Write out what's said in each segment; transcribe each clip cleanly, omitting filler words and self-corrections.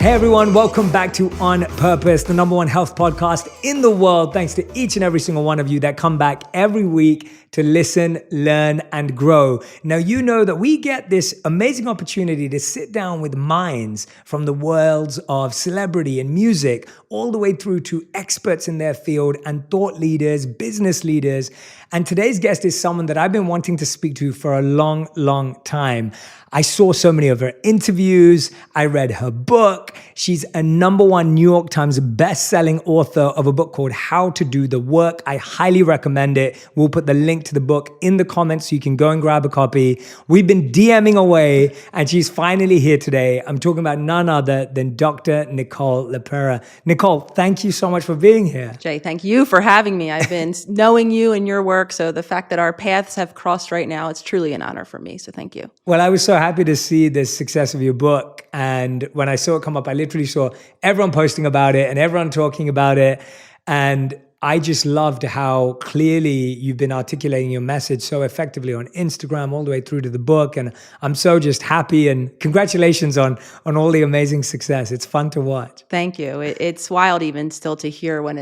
Hey everyone, welcome back to On Purpose, the number one health podcast in the world. Thanks to each and every single one of you that come back every week to listen, learn, and grow. Now, you know that we get this amazing opportunity to sit down with minds from the worlds of celebrity and music, all the way through to experts in their field and thought leaders, business leaders. And today's guest is someone that I've been wanting to speak to for a long, long time. I saw so many of her interviews. I read her book. She's a number one New York Times best-selling author of a book called How to Do the Work. I highly recommend it. We'll put the link to the book in the comments so you can go and grab a copy. We've been DMing away, and she's finally here today. I'm talking about none other than Dr. Nicole LePera. Nicole, thank you so much for being here. Jay, thank you for having me. I've been knowing you and your work, so the fact that our paths have crossed right now, it's truly an honor for me, so thank you. Well, I was so happy to see the success of your book. And when I saw it come up, I literally saw everyone posting about it and everyone talking about it. And I just loved how clearly you've been articulating your message so effectively on Instagram all the way through to the book. And I'm so just happy, and congratulations on all the amazing success. It's fun to watch. Thank you. It's wild even still to hear when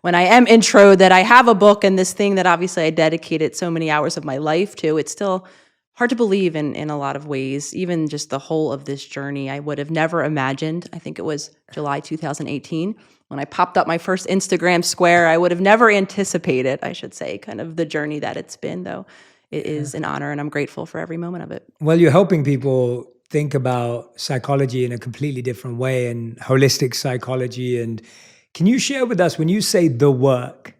I am intro that I have a book and this thing that obviously I dedicated so many hours of my life to. It's still hard to believe in a lot of ways. Even just the whole of this journey, I would have never imagined. I think it was July 2018 when I popped up my first Instagram square. I would have never anticipated, I should say, kind of the journey that it's been, though. It is an honor, and I'm grateful for every moment of it. Well, you're helping people think about psychology in a completely different way, and holistic psychology. And can you share with us, when you say the work,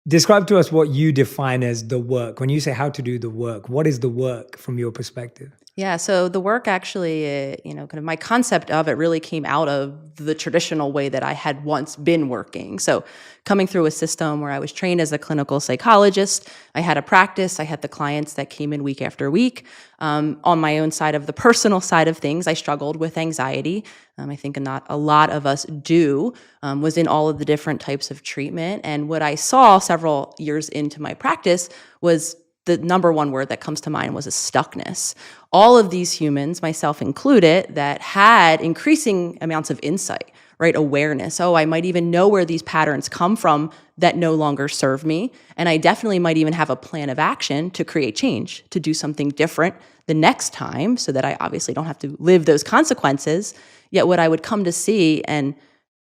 describe to us what you define as the work. When you say how to do the work, what is the work from your perspective? Yeah, so the work actually, kind of my concept of it really came out of the traditional way that I had once been working. So coming through a system where I was trained as a clinical psychologist, I had a practice, I had the clients that came in week after week. On my own side of the personal side of things, I struggled with anxiety. I think not a lot of us do, was in all of the different types of treatment. And what I saw several years into my practice was the number one word that comes to mind was a stuckness. All of these humans, myself included, that had increasing amounts of insight, right? Awareness. Oh, I might even know where these patterns come from that no longer serve me. And I definitely might even have a plan of action to create change, to do something different the next time so that I obviously don't have to live those consequences. Yet what I would come to see, and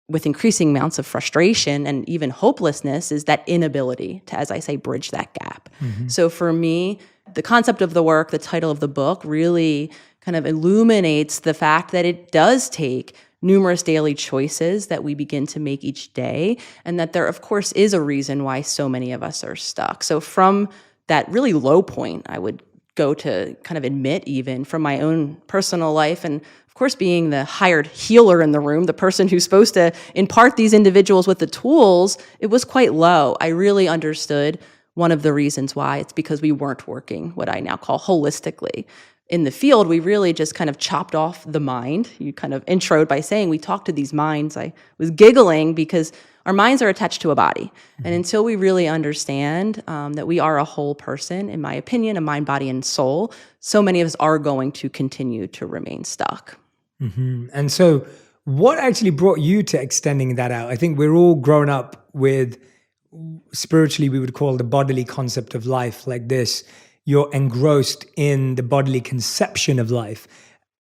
with increasing amounts of frustration and even hopelessness, is that inability to, as I say, bridge that gap. Mm-hmm. So for me, the concept of the work, the title of the book, really kind of illuminates the fact that it does take numerous daily choices that we begin to make each day, and that there, of course, is a reason why so many of us are stuck. So from that really low point, I would go to kind of admit, even from my own personal life, and of course, being the hired healer in the room, the person who's supposed to impart these individuals with the tools, it was quite low. I really understood one of the reasons why. It's because we weren't working what I now call holistically. In the field, we really just kind of chopped off the mind. You kind of introed by saying we talked to these minds. I was giggling because our minds are attached to a body. And until we really understand that we are a whole person, in my opinion, a mind, body, and soul, so many of us are going to continue to remain stuck. Mm-hmm. And so what actually brought you to extending that out? I think we're all grown up with, spiritually, we would call the bodily concept of life like this. You're engrossed in the bodily conception of life.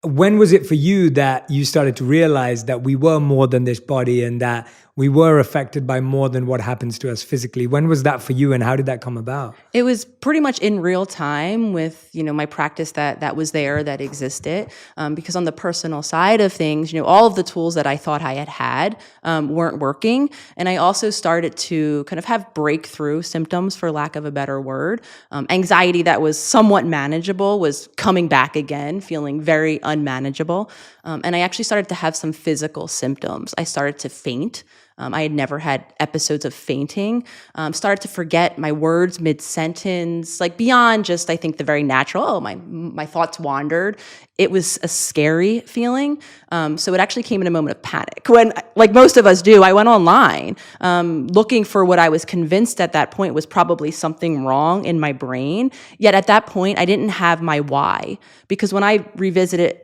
When was it for you that you started to realize that we were more than this body and that we were affected by more than what happens to us physically? When was that for you, and how did that come about? It was pretty much in real time with, my practice that was there, that existed. Because on the personal side of things, all of the tools that I thought I had weren't working. And I also started to kind of have breakthrough symptoms, for lack of a better word. Anxiety that was somewhat manageable was coming back again, feeling very unmanageable. And I actually started to have some physical symptoms. I started to faint. I had never had episodes of fainting. Started to forget my words mid-sentence, like beyond just, I think, the very natural, my thoughts wandered. It was a scary feeling. So it actually came in a moment of panic. When, like most of us do, I went online looking for what I was convinced at that point was probably something wrong in my brain. Yet at that point, I didn't have my why. Because when I revisited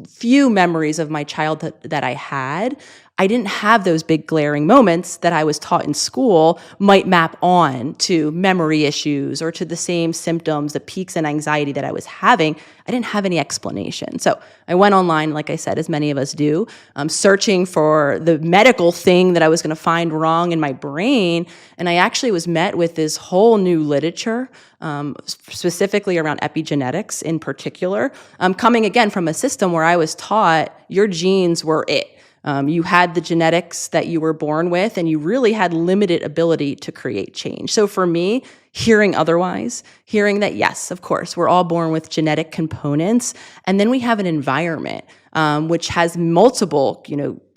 few memories of my childhood that I had, I didn't have those big glaring moments that I was taught in school might map on to memory issues or to the same symptoms, the peaks in anxiety that I was having. I didn't have any explanation. So I went online, like I said, as many of us do, searching for the medical thing that I was going to find wrong in my brain. And I actually was met with this whole new literature, specifically around epigenetics in particular, coming again from a system where I was taught your genes were it. You had the genetics that you were born with, and you really had limited ability to create change. So for me, hearing otherwise, hearing that, yes, of course, we're all born with genetic components, and then we have an environment which has multiple,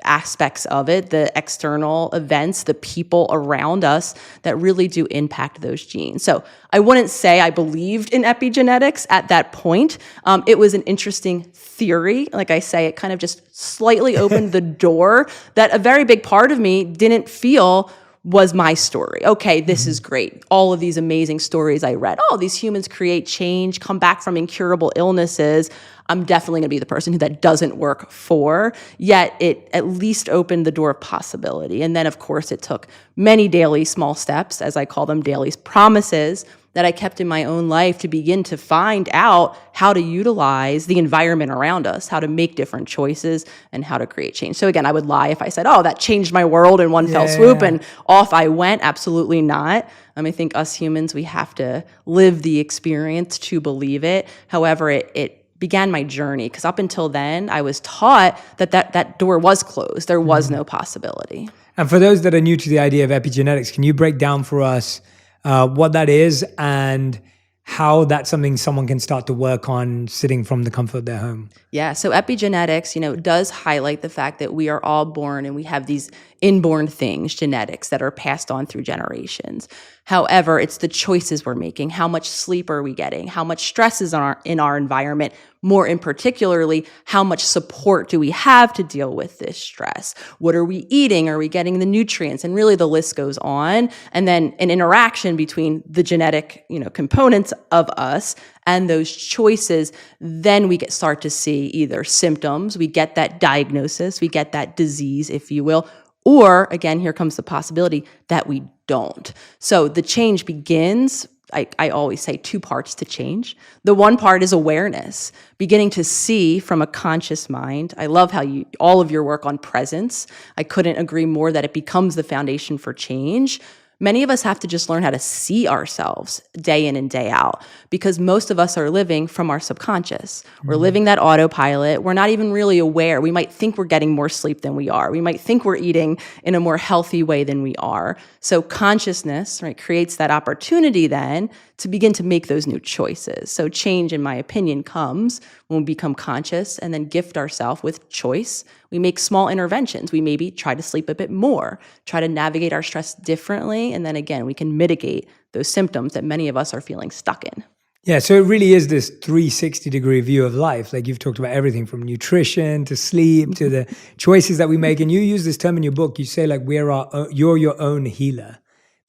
aspects of it, the external events, the people around us that really do impact those genes. So I wouldn't say I believed in epigenetics at that point. It was an interesting theory. Like I say, it kind of just slightly opened the door that a very big part of me didn't feel was my story. Okay, this is great. All of these amazing stories I read. Oh, these humans create change, come back from incurable illnesses. I'm definitely going to be the person who that doesn't work for. Yet it at least opened the door of possibility. And then, of course, it took many daily small steps, as I call them, daily promises, that I kept in my own life to begin to find out how to utilize the environment around us, how to make different choices, and how to create change. So again, I would lie if I said, oh, that changed my world in one fell swoop and off I went. Absolutely not. I think us humans, we have to live the experience to believe it. However, it began my journey, because up until then, I was taught that door was closed. There was no possibility. And for those that are new to the idea of epigenetics, can you break down for us what that is and how that's something someone can start to work on sitting from the comfort of their home? Yeah, so epigenetics, does highlight the fact that we are all born and we have these inborn things, genetics, that are passed on through generations. However, it's the choices we're making. How much sleep are we getting? How much stress is in our environment? More in particularly, how much support do we have to deal with this stress? What are we eating? Are we getting the nutrients? And really the list goes on. And then an interaction between the genetic, components of us and those choices, then we start to see either symptoms, we get that diagnosis, we get that disease, if you will, or again, here comes the possibility that we don't. So the change begins, I always say, two parts to change. The one part is awareness, beginning to see from a conscious mind. I love how all of your work on presence, I couldn't agree more that it becomes the foundation for change. Many of us have to just learn how to see ourselves day in and day out, because most of us are living from our subconscious. We're living that autopilot. We're not even really aware. We might think we're getting more sleep than we are. We might think we're eating in a more healthy way than we are. So consciousness, right, creates that opportunity then to begin to make those new choices. So change, in my opinion, comes when we become conscious and then gift ourselves with choice. We make small interventions. We maybe try to sleep a bit more, try to navigate our stress differently. And then again, we can mitigate those symptoms that many of us are feeling stuck in. Yeah, so it really is this 360-degree view of life. Like you've talked about everything from nutrition to sleep to the choices that we make. And you use this term in your book. You say like you're your own healer.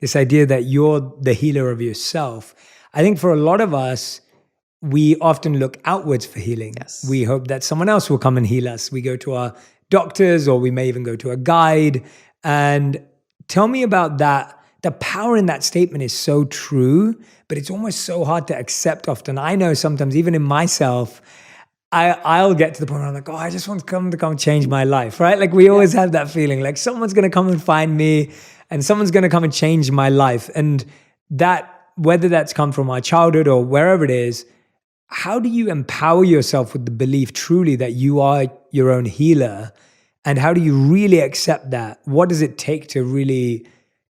This idea that you're the healer of yourself. I think for a lot of us, we often look outwards for healing. Yes. We hope that someone else will come and heal us. We go to our doctors, or we may even go to a guide. And tell me about that. The power in that statement is so true, but it's almost so hard to accept often. I know sometimes, even in myself, I'll get to the point where I'm like, oh, I just want to come change my life, right? Like we always have that feeling, like someone's going to come and find me and someone's going to come and change my life. And that, whether that's come from our childhood or wherever it is, how do you empower yourself with the belief truly that you are your own healer? And how do you really accept that? What does it take to really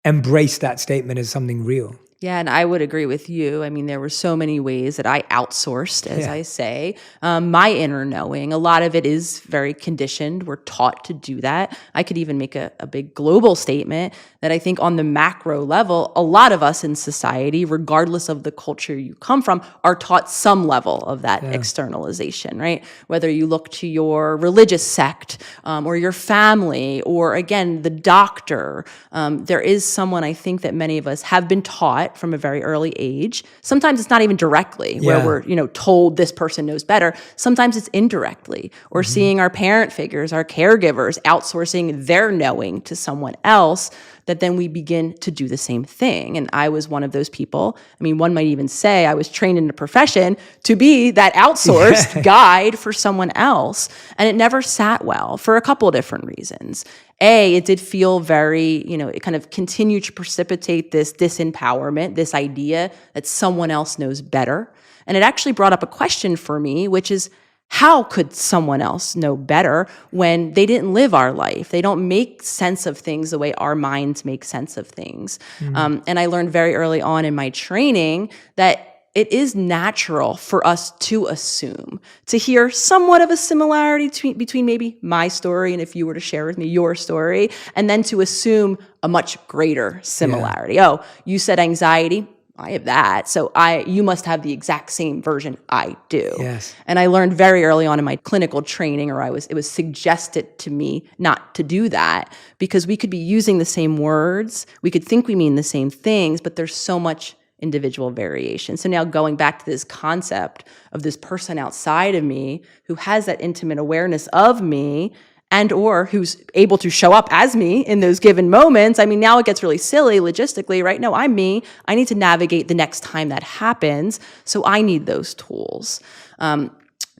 embrace that statement as something real? Yeah, and I would agree with you. I mean, there were so many ways that I outsourced, as I say, my inner knowing. A lot of it is very conditioned. We're taught to do that. I could even make a big global statement that I think on the macro level, a lot of us in society, regardless of the culture you come from, are taught some level of that externalization, right? Whether you look to your religious sect or your family or, again, the doctor, there is someone I think that many of us have been taught taught from a very early age. Sometimes it's not even directly where we're, told this person knows better. Sometimes it's indirectly, or seeing our parent figures, our caregivers outsourcing their knowing to someone else, that then we begin to do the same thing. And I was one of those people. I mean, one might even say I was trained in a profession to be that outsourced guide for someone else. And it never sat well for a couple of different reasons. It did feel very, it kind of continued to precipitate this disempowerment, this idea that someone else knows better. And it actually brought up a question for me, which is, how could someone else know better when they didn't live our life? They don't make sense of things the way our minds make sense of things. And I learned very early on in my training that it is natural for us to assume, to hear somewhat of a similarity between maybe my story and if you were to share with me your story, and then to assume a much greater similarity. Yeah. Oh, you said anxiety. I have that. So you must have the exact same version I do. Yes. And I learned very early on in my clinical training, it was suggested to me not to do that, because we could be using the same words. We could think we mean the same things, but there's so much individual variation. So now going back to this concept of this person outside of me who has that intimate awareness of me, and or who's able to show up as me in those given moments. I mean, now it gets really silly logistically, right? No, I'm me. I need to navigate the next time that happens. So I need those tools.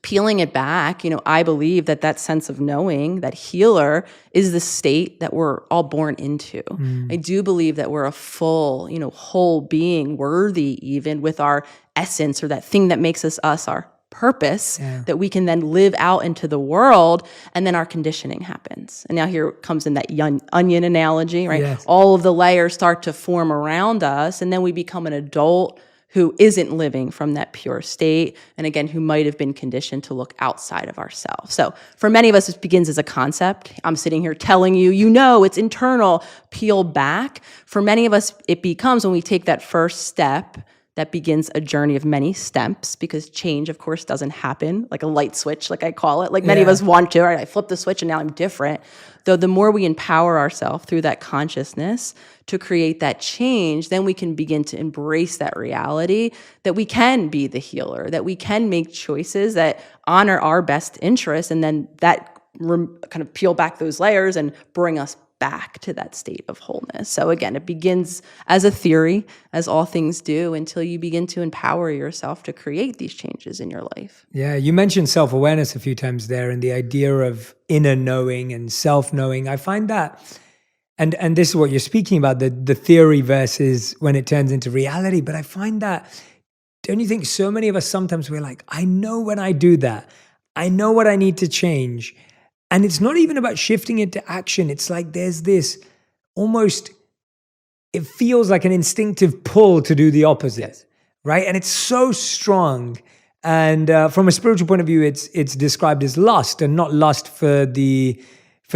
Peeling it back, I believe that sense of knowing, that healer, is the state that we're all born into. I do believe that we're a full, whole being, worthy even with our essence, or that thing that makes us our purpose, that we can then live out into the world, and then our conditioning happens. And now here comes in that onion analogy, right? Yes. All of the layers start to form around us, and then we become an adult who isn't living from that pure state, and again, who might have been conditioned to look outside of ourselves. So for many of us, it begins as a concept. I'm sitting here telling you, it's internal, peel back. For many of us, it becomes, when we take that first step, that begins a journey of many steps, because change, of course, doesn't happen like a light switch, like I call it. Like many of us want to, right? I flip the switch and now I'm different. Though the more we empower ourselves through that consciousness to create that change, then we can begin to embrace that reality that we can be the healer, that we can make choices that honor our best interests, and then that kind of peel back those layers and bring us back to that state of wholeness. So again, it begins as a theory, as all things do, until you begin to empower yourself to create these changes in your life. Yeah, you mentioned self-awareness a few times there, and the idea of inner knowing and self-knowing. I find that, and this is what you're speaking about, the theory versus when it turns into reality. But I find that, don't you think so many of us sometimes we're like, I know when I do that, I know what I need to change. And it's not even about shifting it to action. It's like there's this almost, it feels like an instinctive pull to do the opposite, right? And it's so strong. And from a spiritual point of view, it's described as lust, and not lust for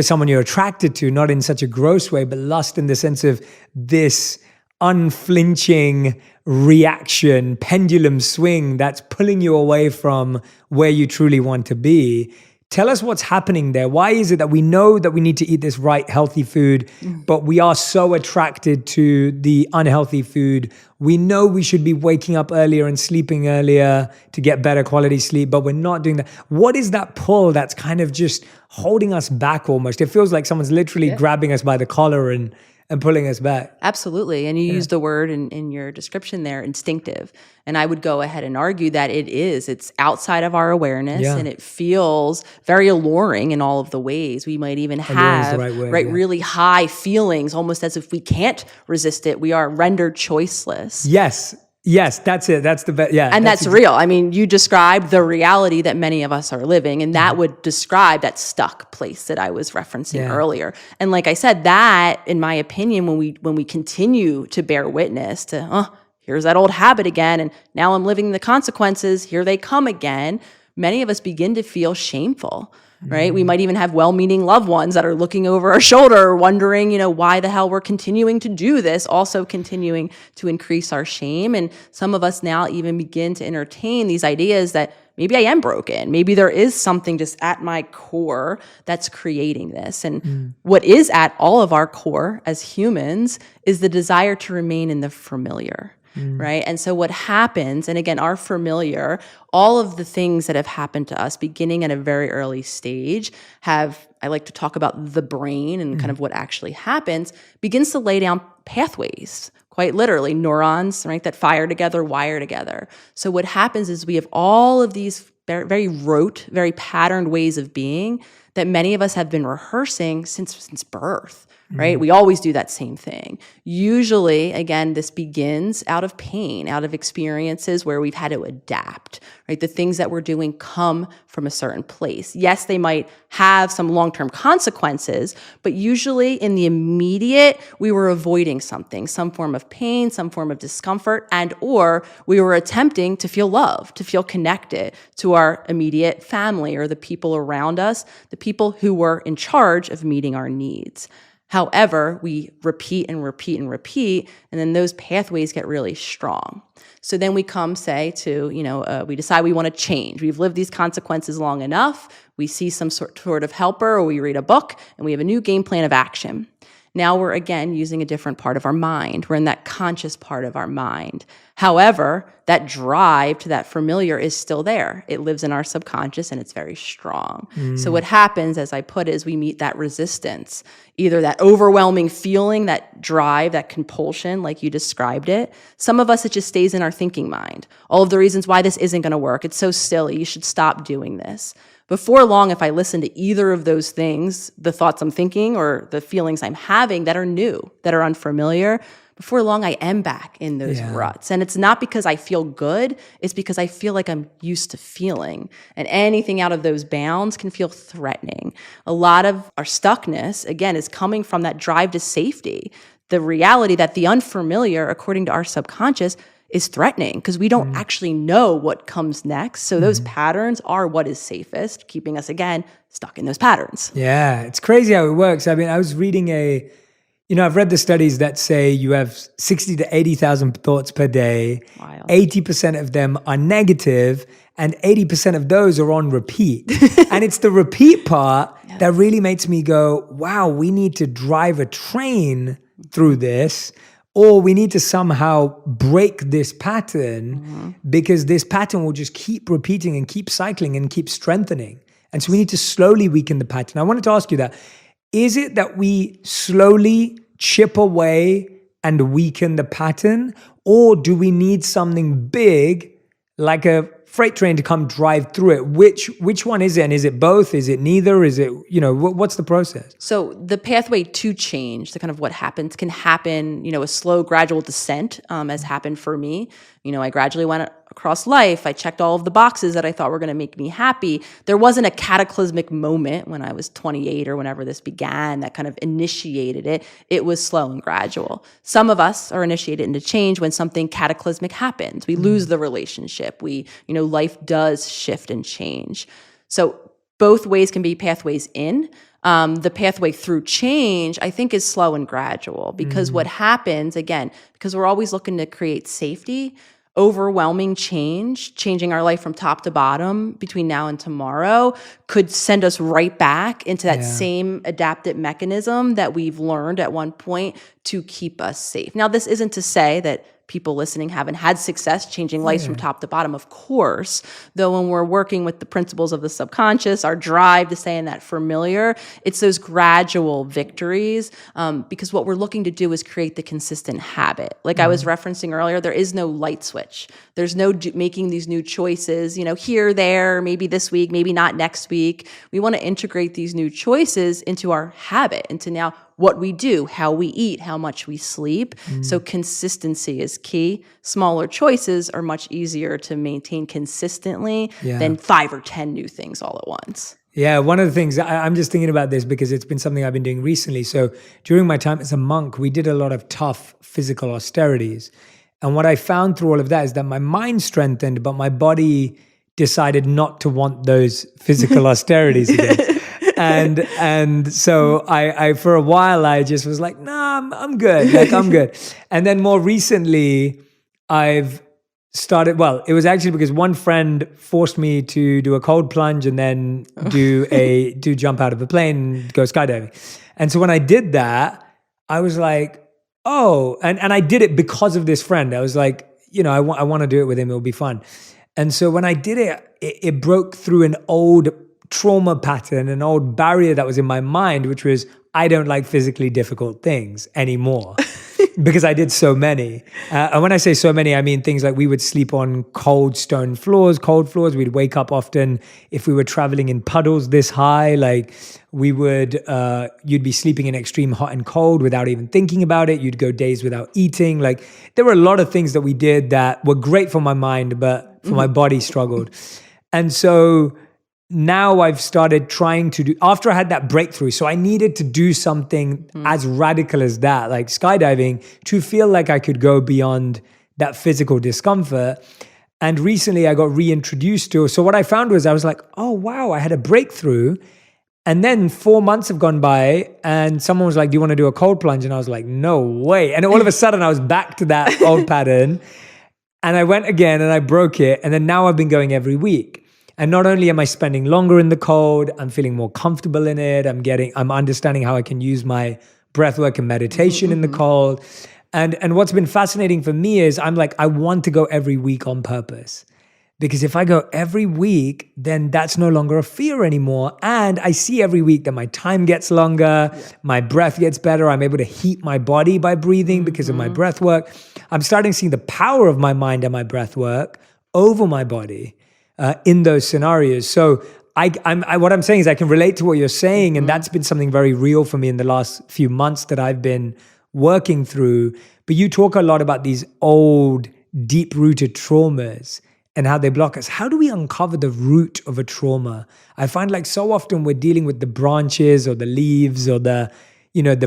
someone you're attracted to, not in such a gross way, but lust in the sense of this unflinching reaction, pendulum swing that's pulling you away from where you truly want to be. Tell us what's happening there. Why is it that we know that we need to eat this right, healthy food, but we are so attracted to the unhealthy food? We know we should be waking up earlier and sleeping earlier to get better quality sleep, but we're not doing that. What is that pull that's kind of just holding us back almost? It feels like someone's literally grabbing us by the collar and pulling us back. Absolutely. And you used the word in your description there, instinctive. And I would go ahead and argue that it's outside of our awareness, and it feels very alluring in all of the ways. We might even have really high feelings, almost as if we can't resist it. We are rendered choiceless. Yes, that's it. That's the best. Yeah. And that's real. I mean, you described the reality that many of us are living, and that would describe that stuck place that I was referencing earlier. And like I said, that, in my opinion, when we continue to bear witness to, here's that old habit again, and now I'm living the consequences, here they come again, many of us begin to feel shameful. Right? We might even have well-meaning loved ones that are looking over our shoulder, wondering, why the hell we're continuing to do this, also continuing to increase our shame. And some of us now even begin to entertain these ideas that maybe I am broken. Maybe there is something just at my core that's creating this. And what is at all of our core as humans is the desire to remain in the familiar. right? And so what happens, and again, our familiar, all of the things that have happened to us beginning at a very early stage I like to talk about the brain and kind of what actually happens, begins to lay down pathways, quite literally, neurons, right, that fire together, wire together. So what happens is we have all of these very rote, very patterned ways of being that many of us have been rehearsing since birth, right? We always do that same thing. Usually, again, this begins out of pain, out of experiences where we've had to adapt, right? The things that we're doing come from a certain place. Yes, they might have some long-term consequences, but usually in the immediate, we were avoiding something, some form of pain, some form of discomfort, and or we were attempting to feel loved, to feel connected to our immediate family or the people around us, the people who were in charge of meeting our needs. However, we repeat and repeat and repeat, and then those pathways get really strong. So then we come, say, to, we decide we want to change. We've lived these consequences long enough. We see some sort of helper, or we read a book, and we have a new game plan of action. Now we're, again, using a different part of our mind. We're in that conscious part of our mind. However, that drive to that familiar is still there. It lives in our subconscious, and it's very strong. So what happens, as I put it, is we meet that resistance, either that overwhelming feeling, that drive, that compulsion, like you described it. Some of us, it just stays in our thinking mind. All of the reasons why this isn't going to work. It's so silly. You should stop doing this. Before long, if I listen to either of those things, the thoughts I'm thinking or the feelings I'm having that are new, that are unfamiliar, before long, I am back in those ruts. And it's not because I feel good, it's because I feel like I'm used to feeling. And anything out of those bounds can feel threatening. A lot of our stuckness, again, is coming from that drive to safety. The reality that the unfamiliar, according to our subconscious, is threatening because we don't actually know what comes next. So those patterns are what is safest, keeping us, again, stuck in those patterns. Yeah, it's crazy how it works. I mean, I was reading I've read the studies that say you have 60 to 80,000 thoughts per day. Wild. 80% of them are negative, and 80% of those are on repeat. And it's the repeat part that really makes me go, wow, we need to drive a train through this, or we need to somehow break this pattern because this pattern will just keep repeating and keep cycling and keep strengthening. And so we need to slowly weaken the pattern. I wanted to ask you that. Is it that we slowly chip away and weaken the pattern, or do we need something big like a freight train to come drive through it? Which one is it? And is it both? Is it neither? Is it, what's the process? So the pathway to change, the kind of what happens, can happen, a slow, gradual descent, as happened for me. I gradually went across life. I checked all of the boxes that I thought were going to make me happy. There wasn't a cataclysmic moment when I was 28 or whenever this began that kind of initiated it. It was slow and gradual. Some of us are initiated into change when something cataclysmic happens. We lose the relationship. Life does shift and change. So both ways can be pathways in. The pathway through change, I think, is slow and gradual because what happens, again, because we're always looking to create safety, overwhelming change, changing our life from top to bottom between now and tomorrow could send us right back into that same adaptive mechanism that we've learned at one point to keep us safe. Now, this isn't to say that people listening haven't had success changing lives from top to bottom, of course. Though when we're working with the principles of the subconscious, our drive to stay in that familiar, it's those gradual victories because what we're looking to do is create the consistent habit. Like I was referencing earlier, there is no light switch. There's no making these new choices, here, there, maybe this week, maybe not next week. We want to integrate these new choices into our habit, into now what we do, how we eat, how much we sleep. So consistency is key. Smaller choices are much easier to maintain consistently than 5 or 10 new things all at once. Yeah, one of the things, I'm just thinking about this because it's been something I've been doing recently. So during my time as a monk, we did a lot of tough physical austerities. And what I found through all of that is that my mind strengthened, but my body decided not to want those physical austerities again. And so I for a while I just was like, nah, I'm good. Like I'm good. And then more recently I've started, it was actually because one friend forced me to do a cold plunge and then do jump out of a plane and go skydiving. And so when I did that, I was like, oh, and I did it because of this friend. I was like, I want to do it with him. It'll be fun. And so when I did it, it broke through an old trauma pattern, an old barrier that was in my mind, which was I don't like physically difficult things anymore because I did so many. And when I say so many, I mean things like we would sleep on cold floors. We'd wake up often if we were traveling in puddles this high, like we would, you'd be sleeping in extreme hot and cold without even thinking about it. You'd go days without eating. Like there were a lot of things that we did that were great for my mind, but for my body struggled. And so now I've started trying to do, after I had that breakthrough, so I needed to do something as radical as that, like skydiving, to feel like I could go beyond that physical discomfort. And recently I got reintroduced to, so what I found was I was like, oh wow, I had a breakthrough. And then 4 months have gone by and someone was like, do you want to do a cold plunge? And I was like, no way. And all of a sudden I was back to that old pattern. And I went again and I broke it. And then now I've been going every week. And not only am I spending longer in the cold, I'm feeling more comfortable in it. I'm understanding how I can use my breath work and meditation in the cold. And what's been fascinating for me is I'm like, I want to go every week on purpose. Because if I go every week, then that's no longer a fear anymore. And I see every week that my time gets longer, my breath gets better. I'm able to heat my body by breathing because of my breath work. I'm starting to see the power of my mind and my breath work over my body in those scenarios. So what I'm saying is I can relate to what you're saying. And that's been something very real for me in the last few months that I've been working through. But you talk a lot about these old, deep-rooted traumas and how they block us. How do we uncover the root of a trauma? I find like so often we're dealing with the branches or the leaves or the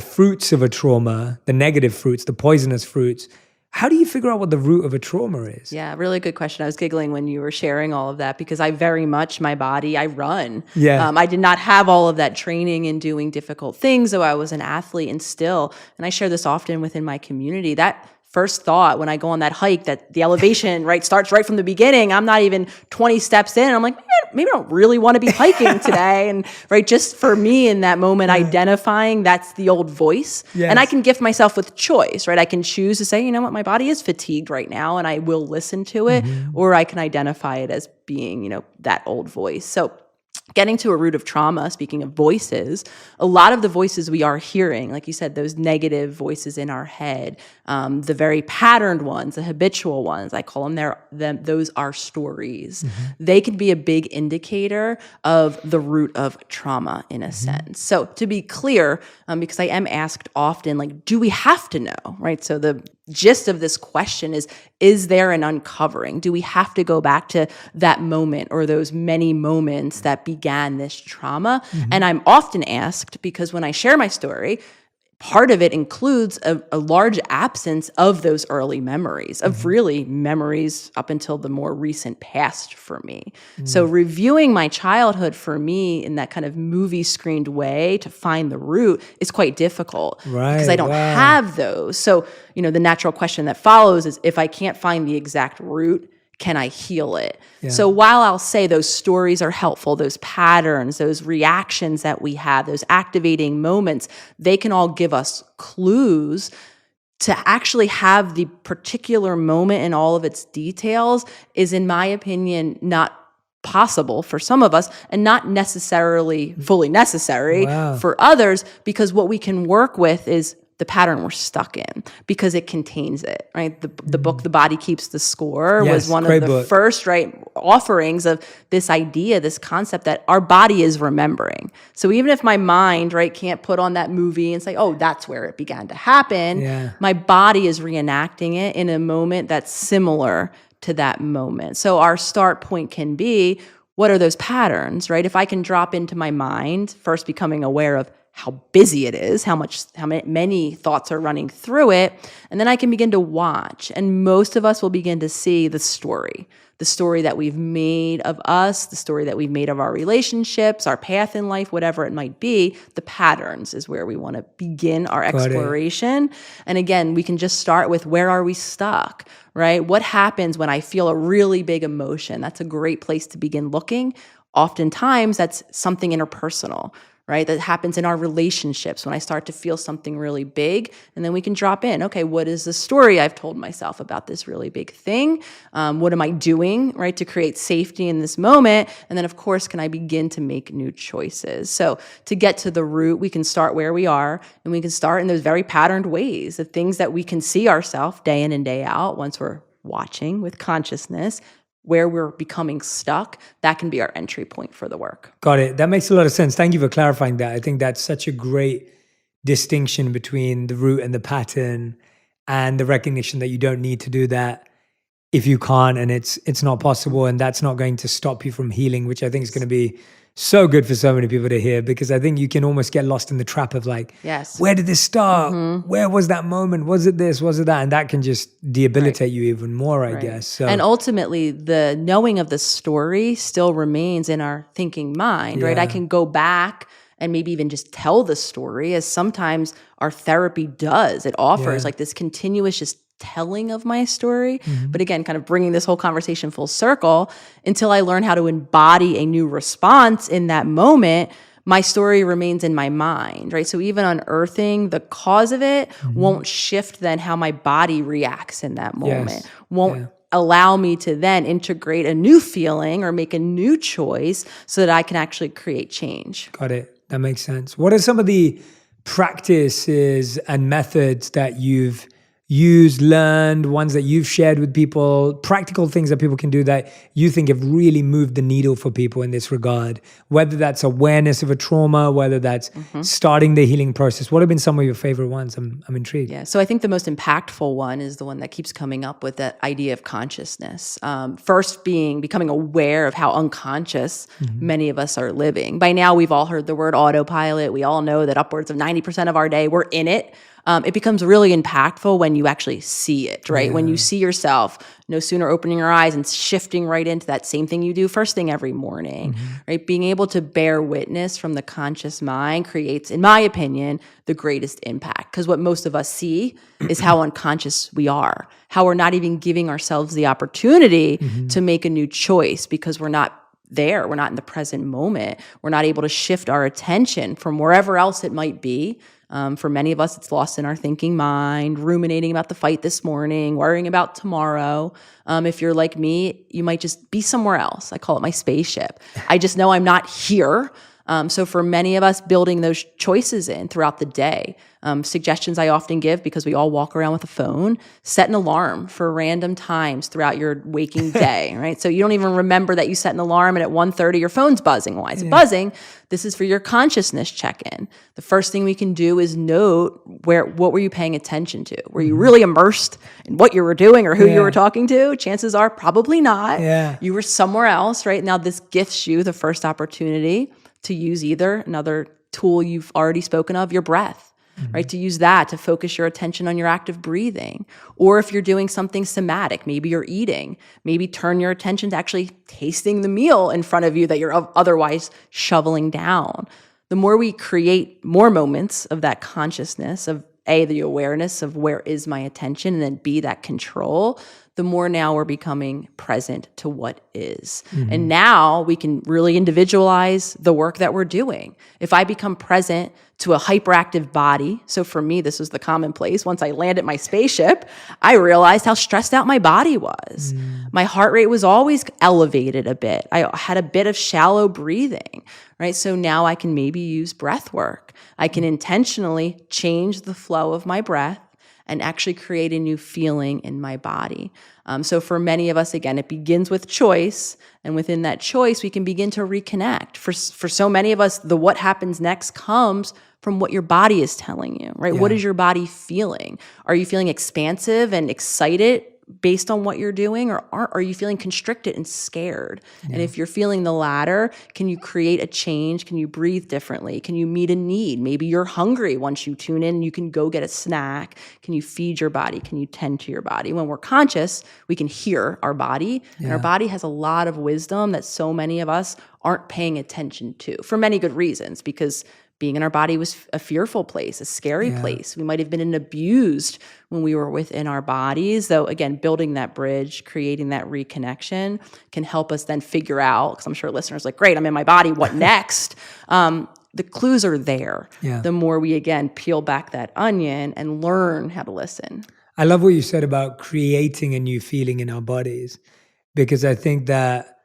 fruits of a trauma, the negative fruits, the poisonous fruits. How do you figure out what the root of a trauma is? Yeah, really good question. I was giggling when you were sharing all of that because I very much, my body, I run. Yeah. I did not have all of that training in doing difficult things, though I was an athlete and still, and I share this often within my community, that first thought when I go on that hike, that the elevation starts right from the beginning. I'm not even 20 steps in. I'm like, maybe I don't really want to be hiking today. And just for me in that moment, identifying that's the old voice. Yes. And I can gift myself with choice, I can choose to say, you know what, my body is fatigued right now and I will listen to it, or I can identify it as being, that old voice. So getting to a root of trauma, speaking of voices, a lot of the voices we are hearing, like you said, those negative voices in our head, the very patterned ones, the habitual ones, I call them, those are stories. They can be a big indicator of the root of trauma in a sense. So to be clear, because I am asked often, do we have to know, So the gist of this question is there an uncovering? Do we have to go back to that moment or those many moments that began this trauma? And I'm often asked, because when I share my story, part of it includes a large absence of those early memories, of really memories up until the more recent past for me. So reviewing my childhood for me in that kind of movie screened way to find the root is quite difficult because I don't have those. So, the natural question that follows is, if I can't find the exact root, can I heal it? Yeah. So while I'll say those stories are helpful, those patterns, those reactions that we have, those activating moments, they can all give us clues to actually have the particular moment in all of its details is, in my opinion, not possible for some of us and not necessarily fully necessary for others, because what we can work with is the pattern we're stuck in because it contains it, The book, The Body Keeps the Score, was one of the first, offerings of this idea, this concept that our body is remembering. So even if my mind, can't put on that movie and say, oh, that's where it began to happen, my body is reenacting it in a moment that's similar to that moment. So our start point can be, what are those patterns, If I can drop into my mind, first becoming aware of how busy it is, how many thoughts are running through it, and then I can begin to watch. And most of us will begin to see the story that we've made of us, the story that we've made of our relationships, our path in life, whatever it might be. The patterns is where we want to begin our exploration. And again, we can just start with, where are we stuck, What happens when I feel a really big emotion? That's a great place to begin looking. Oftentimes, that's something interpersonal, right? That happens in our relationships when I start to feel something really big, and then we can drop in, okay, what is the story I've told myself about this really big thing? What am I doing, right, to create safety in this moment? And then, of course, can I begin to make new choices? So to get to the root, we can start where we are, and we can start in those very patterned ways, the things that we can see ourselves day in and day out once we're watching with consciousness, where we're becoming stuck. That can be our entry point for the work. Got it. That makes a lot of sense. Thank you for clarifying that. I think that's such a great distinction between the root and the pattern, and the recognition that you don't need to do that if you can't, and it's not possible, and that's not going to stop you from healing, which I think is going to be so good for so many people to hear, because I think you can almost get lost in the trap of like, yes, where did this start? Where was that moment? Was it this? Was it that? And that can just debilitate you even more, I guess. So, and ultimately, the knowing of the story still remains in our thinking mind, right? I can go back and maybe even just tell the story, as sometimes our therapy does. It offers like this continuous just telling of my story. But again, kind of bringing this whole conversation full circle, until I learn how to embody a new response in that moment, my story remains in my mind, right? So even unearthing the cause of it won't shift then how my body reacts in that moment, won't allow me to then integrate a new feeling or make a new choice so that I can actually create change. Got it. That makes sense. What are some of the practices and methods that you've used, learned, ones that you've shared with people, practical things that people can do that you think have really moved the needle for people in this regard? Whether that's awareness of a trauma, whether that's starting the healing process. What have been some of your favorite ones? I'm intrigued. Yeah. So I think the most impactful one is the one that keeps coming up with that idea of consciousness. First becoming aware of how unconscious many of us are living. By now, we've all heard the word autopilot. We all know that upwards of 90% of our day, we're in it. It becomes really impactful when you actually see it, right? When you see yourself, no sooner opening your eyes and shifting right into that same thing you do first thing every morning, right? Being able to bear witness from the conscious mind creates, in my opinion, the greatest impact. Because what most of us see is how unconscious we are, how we're not even giving ourselves the opportunity to make a new choice because we're not there. We're not in the present moment. We're not able to shift our attention from wherever else it might be. For many of us, it's lost in our thinking mind, ruminating about the fight this morning, worrying about tomorrow. If you're like me, you might just be somewhere else. I call it my spaceship. I just know I'm not here. So for many of us, building those choices in throughout the day, suggestions I often give, because we all walk around with a phone, set an alarm for random times throughout your waking day, right? So you don't even remember that you set an alarm, and at 1:30 your phone's buzzing. Why is it buzzing? This is for your consciousness check-in. The first thing we can do is note what were you paying attention to? Were you really immersed in what you were doing or who you were talking to? Chances are probably not. You were somewhere else, right? Now this gifts you the first opportunity to use either another tool you've already spoken of, your breath, right? To use that to focus your attention on your active breathing. Or if you're doing something somatic, maybe you're eating, maybe turn your attention to actually tasting the meal in front of you that you're otherwise shoveling down. The more we create more moments of that consciousness, of A, the awareness of where is my attention, and then B, that control, the more now we're becoming present to what is. And now we can really individualize the work that we're doing. If I become present to a hyperactive body, so for me, this was the commonplace. Once I landed my spaceship, I realized how stressed out my body was. My heart rate was always elevated a bit. I had a bit of shallow breathing, right? So now I can maybe use breath work. I can intentionally change the flow of my breath and actually create a new feeling in my body. So for many of us, again, it begins with choice. And within that choice, we can begin to reconnect. For so many of us, the what happens next comes from what your body is telling you, right? What is your body feeling? Are you feeling expansive and excited based on what you're doing, or are you feeling constricted and scared? And if you're feeling the latter, can you create a change? Can you breathe differently? Can you meet a need? Maybe you're hungry. Once you tune in, you can go get a snack. Can you feed your body? Can you tend to your body? When we're conscious, we can hear our body, and our body has a lot of wisdom that so many of us aren't paying attention to, for many good reasons, because being in our body was a fearful place, a scary place. We might have been abused when we were within our bodies. Though, again, building that bridge, creating that reconnection can help us then figure out, because I'm sure listeners are like, great, I'm in my body, what next? the clues are there. Yeah. The more we, again, peel back that onion and learn how to listen. I love what you said about creating a new feeling in our bodies, because I think that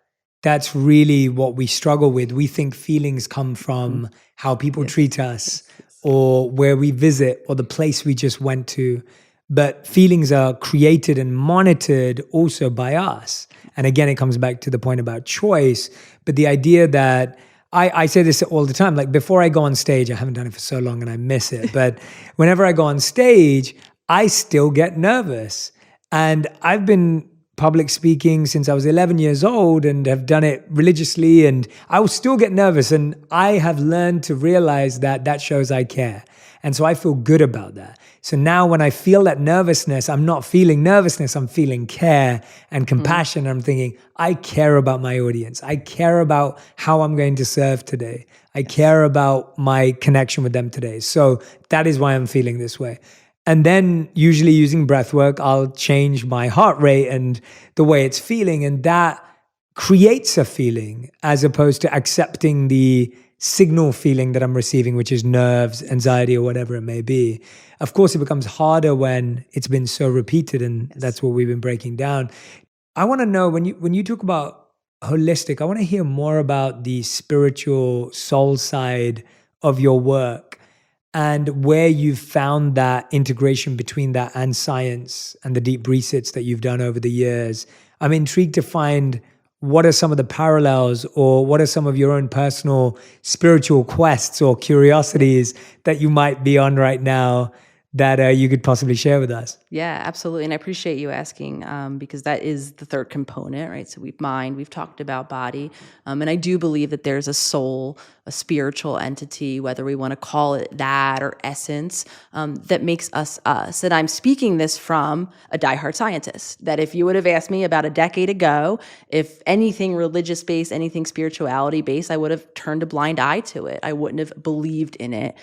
that's really what we struggle with. We think feelings come from how people treat us or where we visit or the place we just went to. But feelings are created and monitored also by us. And again, it comes back to the point about choice. But the idea that I say this all the time, like before I go on stage, I haven't done it for so long and I miss it. But whenever I go on stage, I still get nervous. And I've been public speaking since I was 11 years old and have done it religiously, and I will still get nervous. And I have learned to realize that that shows I care. And so I feel good about that. So now when I feel that nervousness, I'm not feeling nervousness, I'm feeling care and compassion. I'm thinking, I care about my audience. I care about how I'm going to serve today. I care about my connection with them today. So that is why I'm feeling this way. And then usually using breath work, I'll change my heart rate and the way it's feeling. And that creates a feeling as opposed to accepting the signal feeling that I'm receiving, which is nerves, anxiety, or whatever it may be. Of course, it becomes harder when it's been so repeated, and that's what we've been breaking down. I want to know, when you talk about holistic, I want to hear more about the spiritual soul side of your work and where you've found that integration between that and science and the deep resets that you've done over the years. I'm intrigued to find what are some of the parallels, or what are some of your own personal spiritual quests or curiosities that you might be on right now that you could possibly share with us? Yeah, absolutely. And I appreciate you asking, because that is the third component, right? So we've talked about body. And I do believe that there's a soul, a spiritual entity, whether we want to call it that or essence, that makes us us. And I'm speaking this from a diehard scientist, that if you would have asked me about a decade ago, if anything religious-based, anything spirituality-based, I would have turned a blind eye to it. I wouldn't have believed in it.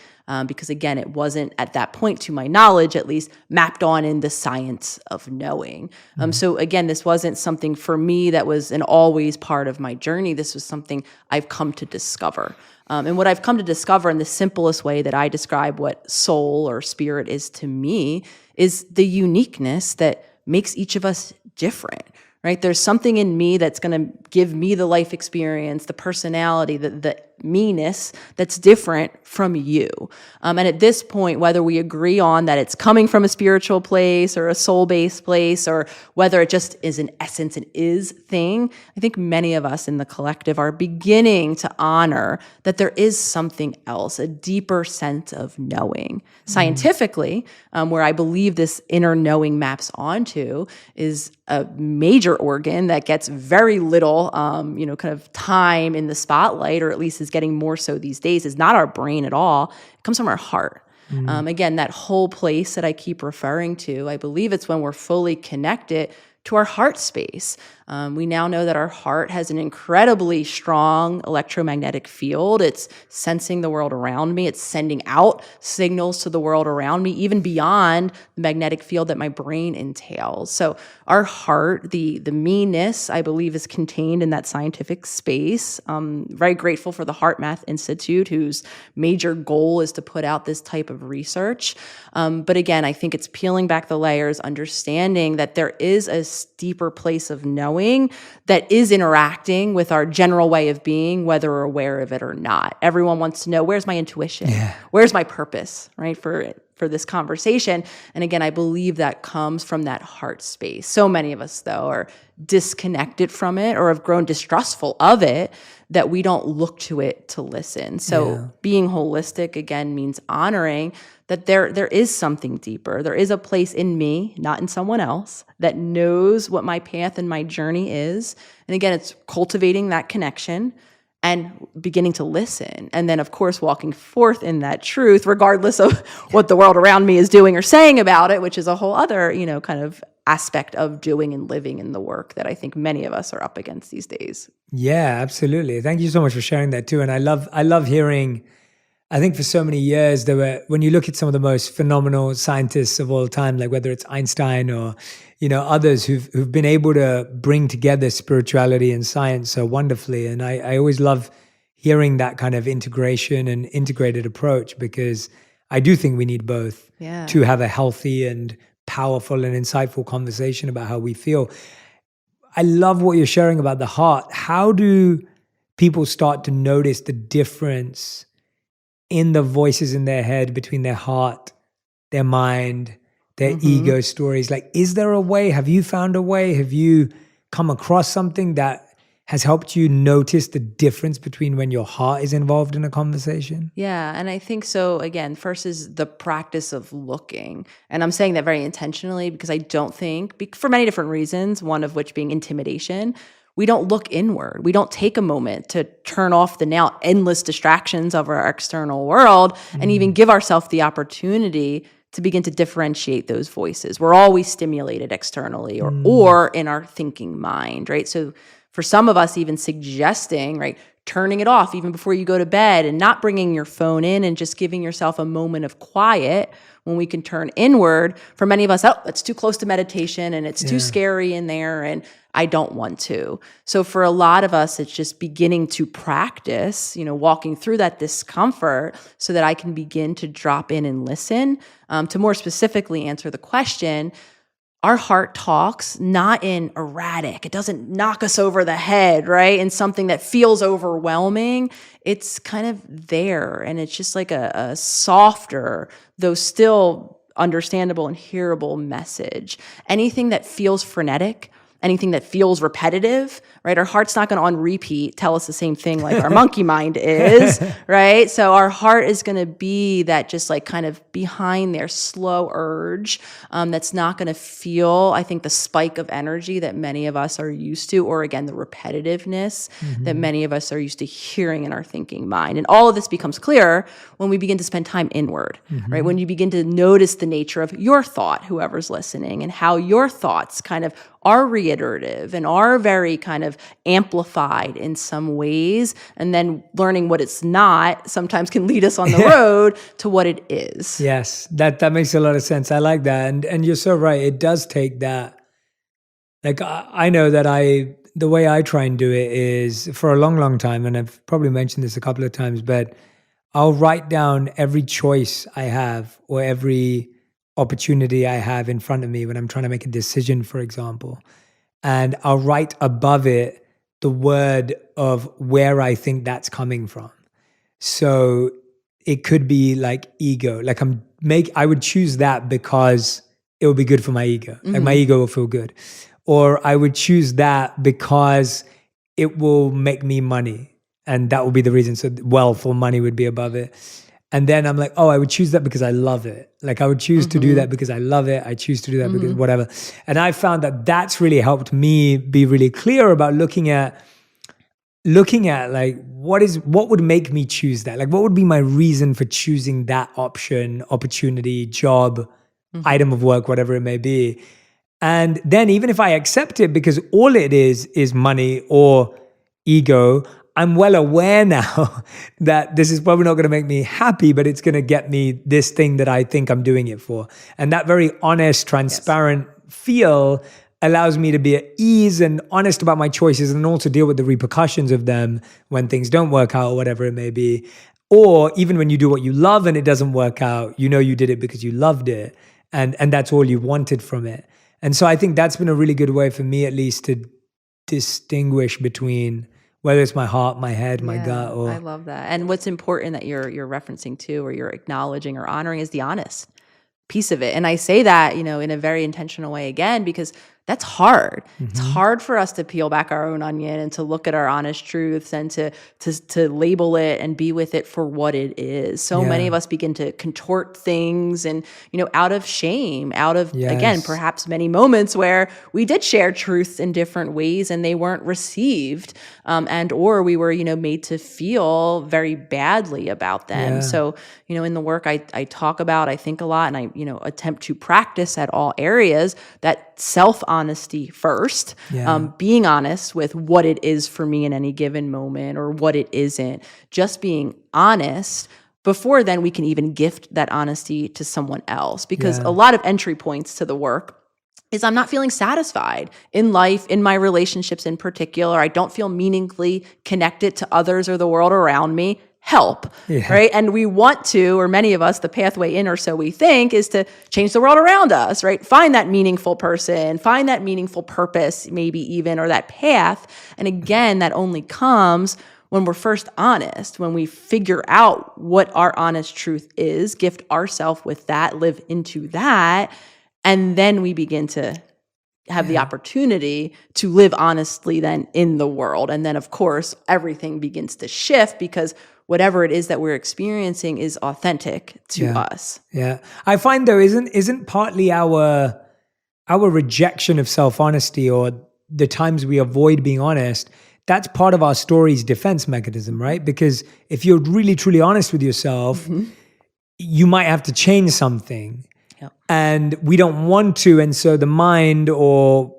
Because again, it wasn't at that point, to my knowledge at least, mapped on in the science of knowing. So again, this wasn't something for me that was an always part of my journey. This was something I've come to discover. And what I've come to discover in the simplest way that I describe what soul or spirit is to me is the uniqueness that makes each of us different. Right? There's something in me that's going to give me the life experience, the personality, the me-ness that's different from you. And at this point, whether we agree on that it's coming from a spiritual place or a soul-based place, or whether it just is an essence and is thing, I think many of us in the collective are beginning to honor that there is something else, a deeper sense of knowing. Scientifically, where I believe this inner knowing maps onto is a major organ that gets very little, kind of time in the spotlight, or at least is getting more so these days, is not our brain at all. It comes from our heart. Again, that whole place that I keep referring to, I believe it's when we're fully connected to our heart space. We now know that our heart has an incredibly strong electromagnetic field. It's sensing the world around me. It's sending out signals to the world around me, even beyond the magnetic field that my brain entails. So our heart, the me-ness, I believe, is contained in that scientific space. Very grateful for the Heart Math Institute, whose major goal is to put out this type of research. But again, I think it's peeling back the layers, understanding that there is a deeper place of knowing that is interacting with our general way of being, whether we're aware of it or not. Everyone wants to know, where's my intuition? Yeah. Where's my purpose, right, for this conversation? And again, I believe that comes from that heart space. So many of us, though, are disconnected from it or have grown distrustful of it, that we don't look to it to listen. So being holistic, again, means honoring that there is something deeper. There is a place in me, not in someone else, that knows what my path and my journey is. And again, it's cultivating that connection and beginning to listen. And then, of course, walking forth in that truth, regardless of what the world around me is doing or saying about it, which is a whole other, kind of aspect of doing and living in the work that I think many of us are up against these days. Yeah, absolutely. Thank you so much for sharing that too. And I love hearing, I think for so many years when you look at some of the most phenomenal scientists of all time, like whether it's Einstein or, others who've been able to bring together spirituality and science so wonderfully. And I always love hearing that kind of integration and integrated approach, because I do think we need both to have a healthy and powerful and insightful conversation about how we feel. I love what you're sharing about the heart. How do people start to notice the difference in the voices in their head between their heart, their mind, their ego stories? Like, is there a way? Have you found a way? Have you come across something that has helped you notice the difference between when your heart is involved in a conversation? Yeah, and I think so. Again, first is the practice of looking. And I'm saying that very intentionally because I don't think, for many different reasons, one of which being intimidation, we don't look inward. We don't take a moment to turn off the now endless distractions of our external world and even give ourselves the opportunity to begin to differentiate those voices. We're always stimulated externally or in our thinking mind, right? So for some of us, even suggesting, right, turning it off even before you go to bed and not bringing your phone in and just giving yourself a moment of quiet when we can turn inward. For many of us, oh, that's too close to meditation and it's too scary in there and I don't want to. So for a lot of us, it's just beginning to practice, walking through that discomfort so that I can begin to drop in and listen. To more specifically answer the question, our heart talks not in erratic. It doesn't knock us over the head, right? In something that feels overwhelming. It's kind of there. And it's just like a softer, though still understandable and hearable message. Anything that feels frenetic, anything that feels repetitive, right? Our heart's not going to on repeat tell us the same thing like our monkey mind is, right? So our heart is going to be that just like kind of behind there slow urge that's not going to feel, I think, the spike of energy that many of us are used to, or again, the repetitiveness that many of us are used to hearing in our thinking mind. And all of this becomes clearer when we begin to spend time inward, right? When you begin to notice the nature of your thought, whoever's listening, and how your thoughts kind of are reiterative and are very kind of amplified in some ways, and then learning what it's not sometimes can lead us on the road to what it is. Yes, that makes a lot of sense. I like that. And you're so right. It does take that. Like, I know that the way I try and do it is for a long, long time, and I've probably mentioned this a couple of times, but I'll write down every choice I have or every opportunity I have in front of me when I'm trying to make a decision, for example. And I'll write above it the word of where I think that's coming from. So it could be like ego. Like I would choose that because it will be good for my ego. Like my ego will feel good. Or I would choose that because it will make me money. And that will be the reason. So wealth or money would be above it. And then I'm like, oh, I would choose that because I love it. Like I would choose to do that because I love it. I choose to do that because whatever. And I found that that's really helped me be really clear about looking at like, what would make me choose that? Like, what would be my reason for choosing that option, opportunity, job, item of work, whatever it may be. And then even if I accept it because all it is money or ego, I'm well aware now that this is probably not going to make me happy, but it's going to get me this thing that I think I'm doing it for. And that very honest, transparent feel allows me to be at ease and honest about my choices and also deal with the repercussions of them when things don't work out or whatever it may be. Or even when you do what you love and it doesn't work out, you know you did it because you loved it and that's all you wanted from it. And so I think that's been a really good way for me at least to distinguish between whether it's my heart, my head, my gut, or... I love that. And what's important that you're referencing to or you're acknowledging or honoring is the honest piece of it. And I say that, in a very intentional way again, because that's hard. It's hard for us to peel back our own onion and to look at our honest truths and to label it and be with it for what it is. So many of us begin to contort things and, out of shame, out of, again, perhaps many moments where we did share truths in different ways and they weren't received and or we were, made to feel very badly about them. So, in the work I talk about, I think a lot and I, attempt to practice at all areas that self-honesty first, being honest with what it is for me in any given moment or what it isn't, just being honest. Before then, we can even gift that honesty to someone else because a lot of entry points to the work is I'm not feeling satisfied in life, in my relationships in particular. I don't feel meaningfully connected to others or the world around me. Help, right? And we want to, or many of us, the pathway in, or so we think, is to change the world around us, right? Find that meaningful person, find that meaningful purpose, maybe even, or that path. And again, that only comes when we're first honest, when we figure out what our honest truth is, gift ourselves with that, live into that, and then we begin to have the opportunity to live honestly then in the world. And then, of course, everything begins to shift because whatever it is that we're experiencing is authentic to us. Yeah. I find though, isn't partly our rejection of self-honesty, or the times we avoid being honest, that's part of our story's defense mechanism, right? Because if you're really truly honest with yourself, you might have to change something. And we don't want to. And so the mind, or,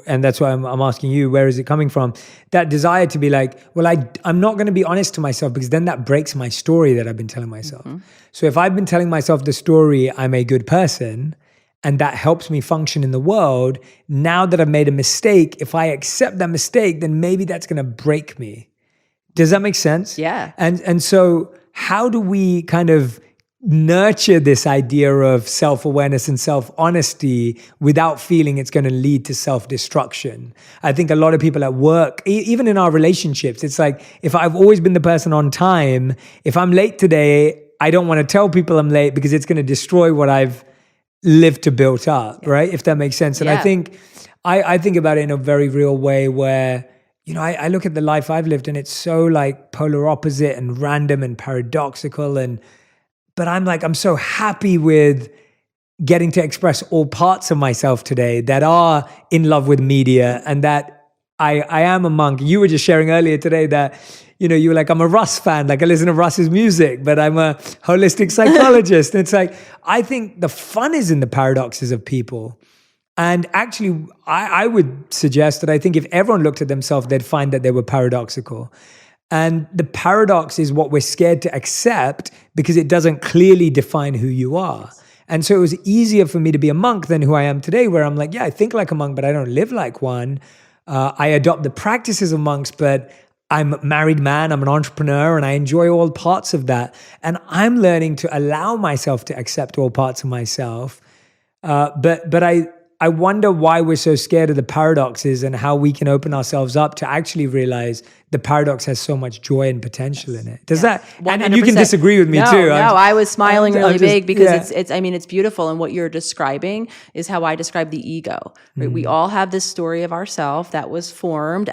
and that's why I'm asking you, where is it coming from? That desire to be like, well, I'm not going to be honest to myself, because then that breaks my story that I've been telling myself. So if I've been telling myself the story, I'm a good person, and that helps me function in the world, now that I've made a mistake, if I accept that mistake, then maybe that's going to break me. Does that make sense? Yeah. And so how do we kind of nurture this idea of self-awareness and self-honesty without feeling it's going to lead to self-destruction? I think a lot of people at work, even in our relationships, it's like, if I've always been the person on time, if I'm late today, I don't want to tell people I'm late because it's going to destroy what I've lived to build up, right? If that makes sense. And I think about it in a very real way where, I look at the life I've lived and it's so like polar opposite and random and paradoxical, but I'm so happy with getting to express all parts of myself today that are in love with media, and that I am a monk. You were just sharing earlier today that, you were like, I'm a Russ fan, like I listen to Russ's music, but I'm a holistic psychologist. And it's like, I think the fun is in the paradoxes of people. And actually, I would suggest that I think if everyone looked at themselves, they'd find that they were paradoxical. And the paradox is what we're scared to accept because it doesn't clearly define who you are. And so it was easier for me to be a monk than who I am today, where I'm like, yeah, I think like a monk, but I don't live like one. I adopt the practices of monks, but I'm a married man, I'm an entrepreneur, and I enjoy all parts of that. And I'm learning to allow myself to accept all parts of myself. But I wonder why we're so scared of the paradoxes, and how we can open ourselves up to actually realize the paradox has so much joy and potential in it. Does that? And you can disagree with me too. No, I was smiling really big because it's beautiful. And what you're describing is how I describe the ego. Right? We all have this story of ourself that was formed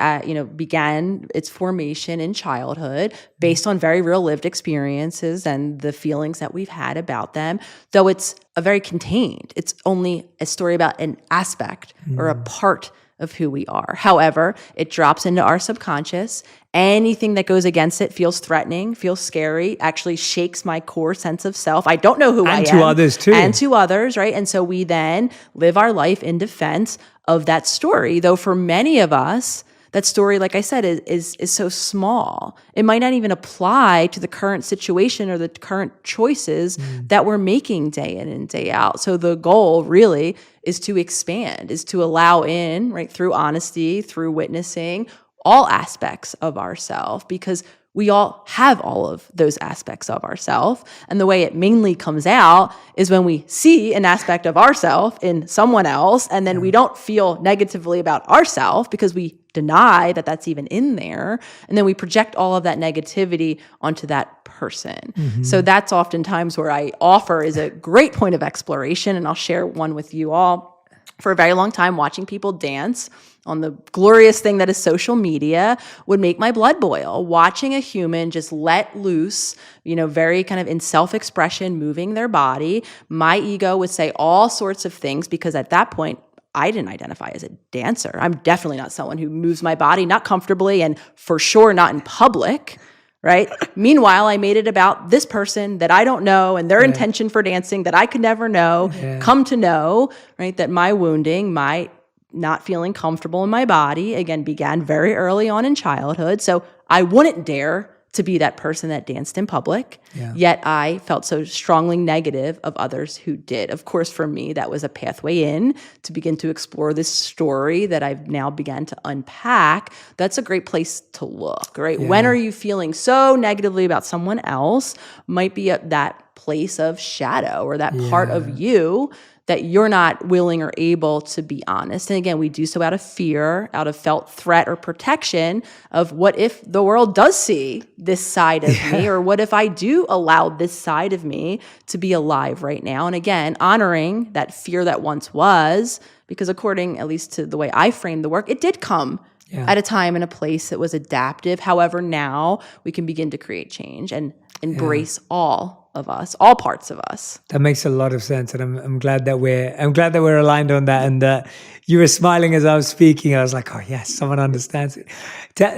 began its formation in childhood based on very real lived experiences and the feelings that we've had about them. Though it's a very contained, it's only a story about an aspect or a part of who we are. However, it drops into our subconscious. Anything that goes against it feels threatening, feels scary, actually shakes my core sense of self. I don't know who I am. And to others too. And to others, right? And so we then live our life in defense of that story. Though for many of us, that story, like I said, is so small. It might not even apply to the current situation or the current choices that we're making day in and day out. So the goal really is to expand, is to allow in, right, through honesty, through witnessing, all aspects of ourself, because we all have all of those aspects of ourself. And the way it mainly comes out is when we see an aspect of ourself in someone else, and then we don't feel negatively about ourselves because we deny that that's even in there. And then we project all of that negativity onto that person. So that's oftentimes where I offer is a great point of exploration. And I'll share one with you all. For a very long time, watching people dance on the glorious thing that is social media would make my blood boil. Watching a human just let loose, very kind of in self-expression, moving their body. My ego would say all sorts of things because at that point, I didn't identify as a dancer. I'm definitely not someone who moves my body, not comfortably, and for sure not in public, right? Meanwhile, I made it about this person that I don't know and their intention for dancing that I could never know, come to know, right? That my wounding, my not feeling comfortable in my body, again, began very early on in childhood. So I wouldn't dare to be that person that danced in public, Yeah. yet I felt so strongly negative of others who did. Of course, for me, that was a pathway in to begin to explore this story that I've now began to unpack. That's a great place to look, right? Yeah. When are you feeling so negatively about someone else? Might be at that place of shadow or that part of you that you're not willing or able to be honest. And again, we do so out of fear, out of felt threat or protection of what if the world does see this side of me, or what if I do allow this side of me to be alive right now? And again, honoring that fear that once was, because according at least to the way I framed the work, it did come at a time and a place that was adaptive. However, now we can begin to create change and embrace all of us, all parts of us. That makes a lot of sense, and I'm glad that we're aligned on that. And you were smiling as I was speaking. I was like, oh yes, someone understands it.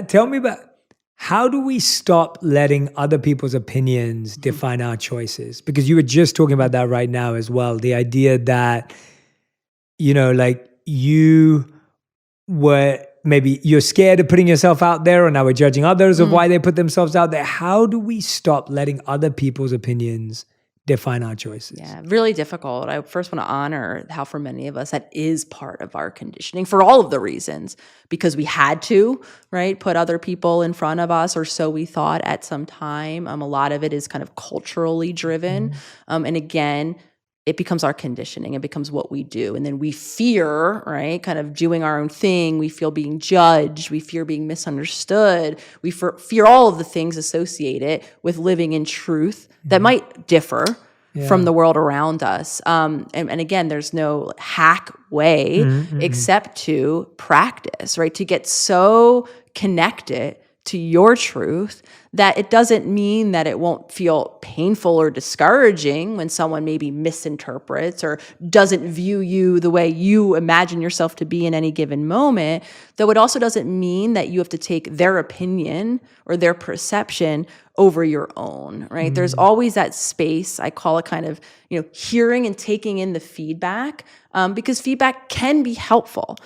Tell me about, how do we stop letting other people's opinions define our choices? Because you were just talking about that right now as well. The idea that, like you were, maybe you're scared of putting yourself out there, or now we're judging others of why they put themselves out there. How do we stop letting other people's opinions define our choices? Yeah, really difficult. I first want to honor how for many of us that is part of our conditioning for all of the reasons, because we had to, right, put other people in front of us, or so we thought at some time. A lot of it is kind of culturally driven. And again, it becomes our conditioning. It becomes what we do. And then we fear, right, kind of doing our own thing. We feel being judged. We fear being misunderstood. We fear all of the things associated with living in truth that might differ from the world around us. And again, there's no hack way except to practice, right, to get so connected to your truth that it doesn't mean that it won't feel painful or discouraging when someone maybe misinterprets or doesn't view you the way you imagine yourself to be in any given moment, though it also doesn't mean that you have to take their opinion or their perception over your own, right? There's always that space, I call it kind of, hearing and taking in the feedback, because feedback can be helpful.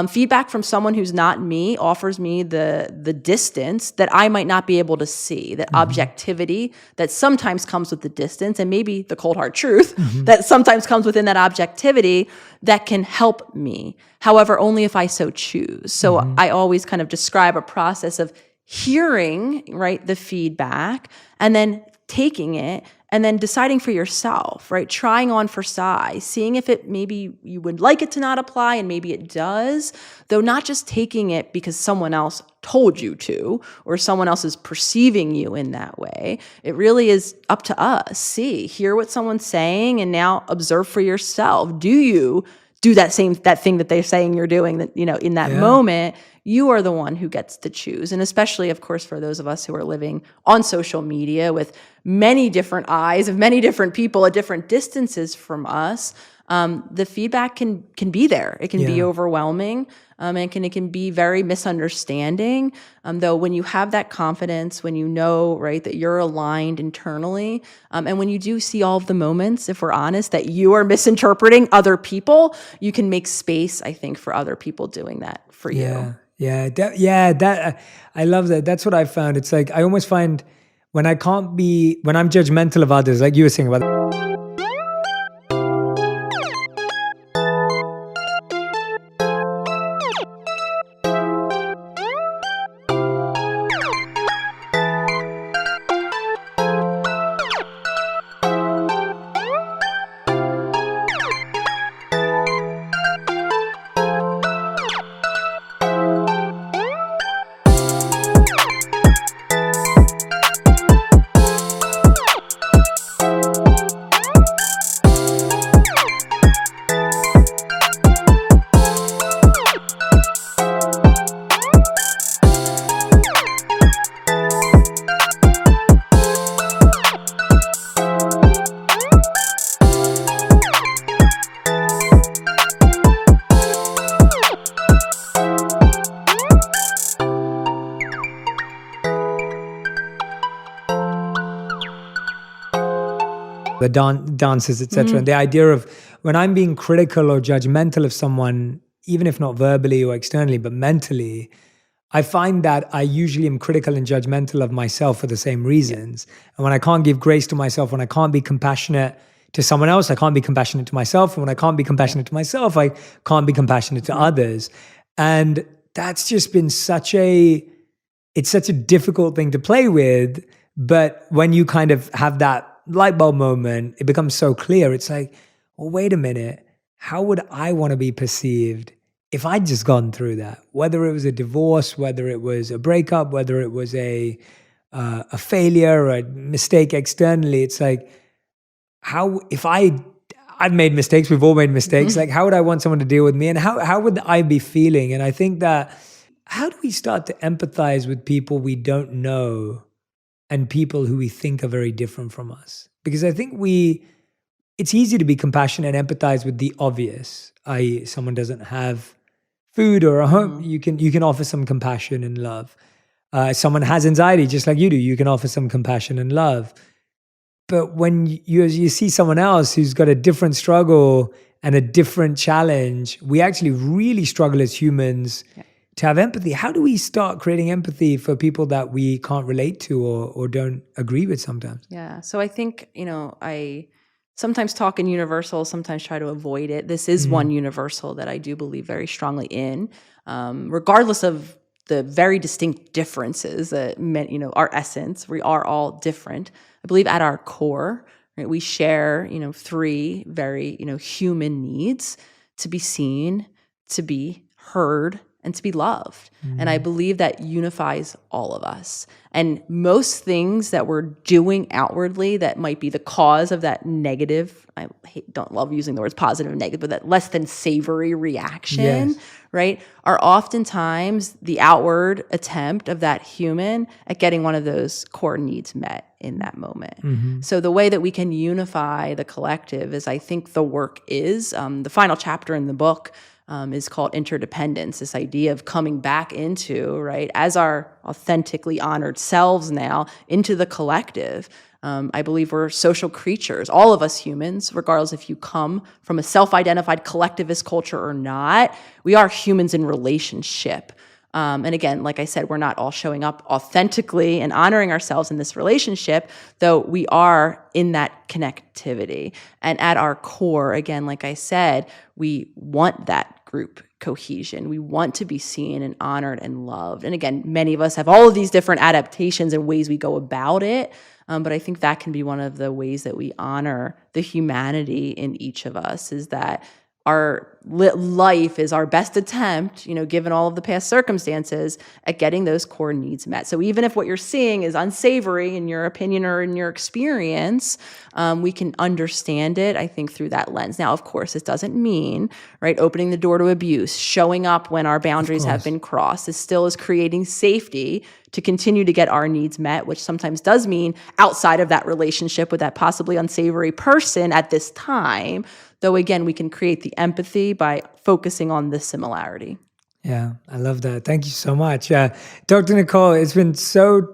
Feedback from someone who's not me offers me the distance that I might not be able to see, that objectivity that sometimes comes with the distance, and maybe the cold hard truth that sometimes comes within that objectivity that can help me. However, only if I so choose. So I always kind of describe a process of hearing, right, the feedback, and then taking it and then deciding for yourself, right? Trying on for size, seeing if it maybe you would like it to not apply, and maybe it does, though not just taking it because someone else told you to, or someone else is perceiving you in that way. It really is up to us. Hear what someone's saying, and now observe for yourself. Do you do that thing that they're saying you're doing, that, in that moment? You are the one who gets to choose. And especially, of course, for those of us who are living on social media with many different eyes of many different people at different distances from us, the feedback can be there. It can be overwhelming, and it can be very misunderstanding. Though when you have that confidence, when you know, right, that you're aligned internally, and when you do see all of the moments, if we're honest, that you are misinterpreting other people, you can make space, I think, for other people doing that for you. I love that. That's what I found. It's like I almost find when I'm judgmental of others, like you were saying about. the dances, etc. And the idea of when I'm being critical or judgmental of someone, even if not verbally or externally, but mentally, I find that I usually am critical and judgmental of myself for the same reasons. And when I can't give grace to myself, when I can't be compassionate to someone else, I can't be compassionate to myself. And when I can't be compassionate to myself, I can't be compassionate to others. And that's just been it's such a difficult thing to play with. But when you kind of have that light bulb moment, it becomes so clear. It's like, well, wait a minute. How would I want to be perceived if I'd just gone through that? Whether it was a divorce, whether it was a breakup, whether it was a failure or a mistake externally, it's like, if I've made mistakes, we've all made mistakes. Like, how would I want someone to deal with me, and how would I be feeling? And I think that, how do we start to empathize with people we don't know and people who we think are very different from us? Because I think it's easy to be compassionate and empathize with the obvious, i.e. someone doesn't have food or a home. You can offer some compassion and love. Someone has anxiety just like you do. You can offer some compassion and love. But when you see someone else who's got a different struggle and a different challenge, we actually really struggle as humans to have empathy. How do we start creating empathy for people that we can't relate to or don't agree with sometimes? Yeah. So I think, I sometimes talk in universals, sometimes try to avoid it. This is one universal that I do believe very strongly in, regardless of the very distinct differences that, our essence. We are all different. I believe at our core, right, we share, 3 very, human needs: to be seen, to be heard, and to be loved. And I believe that unifies all of us. And most things that we're doing outwardly that might be the cause of that negative, don't love using the words positive and negative, but that less than savory reaction, right, are oftentimes the outward attempt of that human at getting one of those core needs met in that moment. So the way that we can unify the collective is, I think the work is, the final chapter in the book is called interdependence, this idea of coming back into, right, as our authentically honored selves now, into the collective. I believe we're social creatures, all of us humans, regardless if you come from a self-identified collectivist culture or not. We are humans in relationship. And again, like I said, we're not all showing up authentically and honoring ourselves in this relationship, though we are in that connectivity. And at our core, again, like I said, we want that group cohesion. We want to be seen and honored and loved. And again, many of us have all of these different adaptations and ways we go about it. But I think that can be one of the ways that we honor the humanity in each of us, is that our life is our best attempt, given all of the past circumstances, at getting those core needs met. So even if what you're seeing is unsavory in your opinion or in your experience, we can understand it, I think, through that lens. Now, of course, this doesn't mean, right, opening the door to abuse, showing up when our boundaries have been crossed. This still is creating safety to continue to get our needs met, which sometimes does mean outside of that relationship with that possibly unsavory person at this time. Though, again, we can create the empathy by focusing on this similarity. Yeah, I love that. Thank you so much. Dr. Nicole, it's been so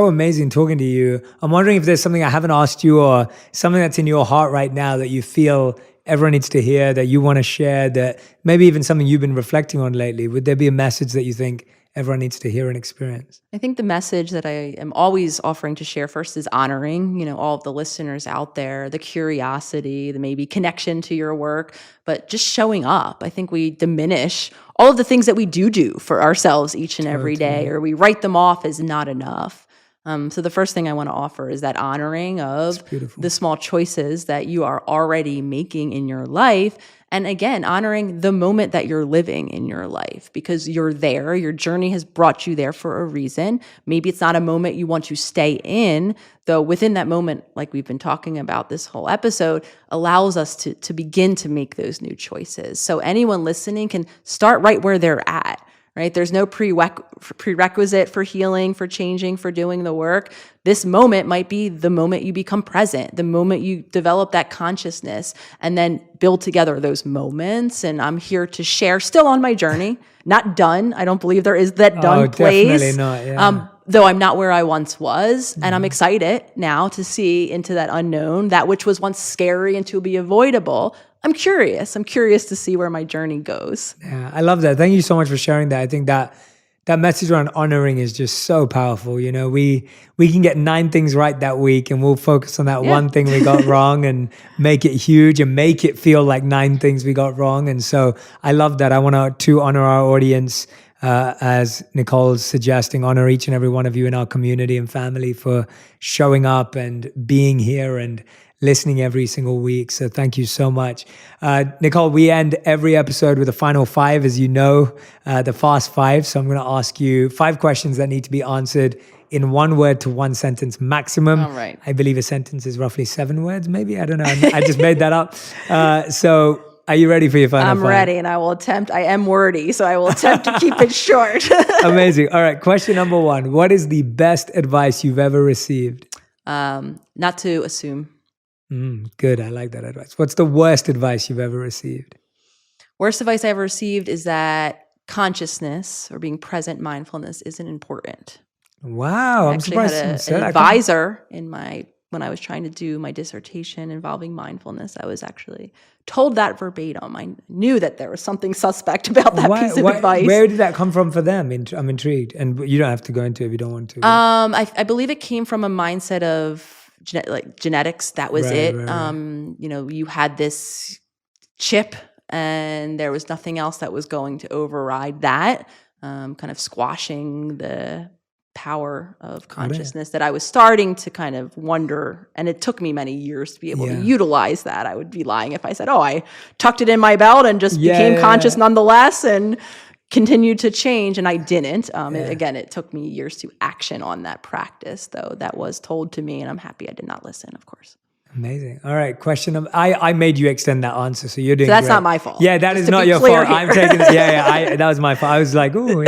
amazing talking to you. I'm wondering if there's something I haven't asked you, or something that's in your heart right now that you feel everyone needs to hear, that you want to share, that maybe even something you've been reflecting on lately. Would there be a message that you think everyone needs to hear and experience? I think the message that I am always offering to share first is honoring, all of the listeners out there, the curiosity, the maybe connection to your work, but just showing up. I think we diminish all of the things that we do for ourselves each and every day, or we write them off as not enough. So the first thing I want to offer is that honoring of the small choices that you are already making in your life. And again, honoring the moment that you're living in your life, because you're there. Your journey has brought you there for a reason. Maybe it's not a moment you want to stay in, though within that moment, like we've been talking about this whole episode, allows us to begin to make those new choices. So anyone listening can start right where they're at. Right? There's no prerequisite for healing, for changing, for doing the work. This moment might be the moment you become present, the moment you develop that consciousness, and then build together those moments. And I'm here to share, still on my journey, not done. I don't believe there is that done place. Definitely not, yeah. Though I'm not where I once was. And I'm excited now to see into that unknown, that which was once scary and to be avoidable. I'm curious to see where my journey goes. Yeah, I love that. Thank you so much for sharing that. I think that that message around honoring is just so powerful. You know, we can get 9 things right that week, and we'll focus on that one thing we got wrong and make it huge and make it feel like 9 things we got wrong. And so I love that. I want to honor our audience, as Nicole's suggesting, honor each and every one of you in our community and family for showing up and being here and listening every single week. So thank you so much. Nicole, we end every episode with a final 5, as you know, the fast 5. So I'm going to ask you 5 questions that need to be answered in 1 word to 1 sentence maximum. All right. I believe a sentence is roughly 7 words, maybe. I don't know. I just made that up. So are you ready for your final 5? I'm ready, and I will attempt. I am wordy, so I will attempt to keep it short. Amazing. All right. Question number 1. What is the best advice you've ever received? Not to assume. Good. I like that advice. What's the worst advice you've ever received? Worst advice I ever received is that consciousness or being present, mindfulness isn't important. Wow. I'm surprised. I had an advisor when I was trying to do my dissertation involving mindfulness. I was actually told that verbatim. I knew that there was something suspect about that piece of advice. Where did that come from for them? I'm intrigued. And you don't have to go into it if you don't want to. I believe it came from a mindset of genetics. That was it. Right. You know, you had this chip and there was nothing else that was going to override that, kind of squashing the power of consciousness that I was starting to kind of wonder. And it took me many years to be able to utilize that. I would be lying if I said, I tucked it in my belt and just became conscious nonetheless and continued to change, and I didn't. Again, it took me years to action on that practice, though. That was told to me, and I'm happy I did not listen, of course. Amazing. All right, question number. I made you extend that answer, so you're doing. So that's great. Not my fault. Yeah, that is not your fault. I'm taking. That was my fault. I was like, ooh.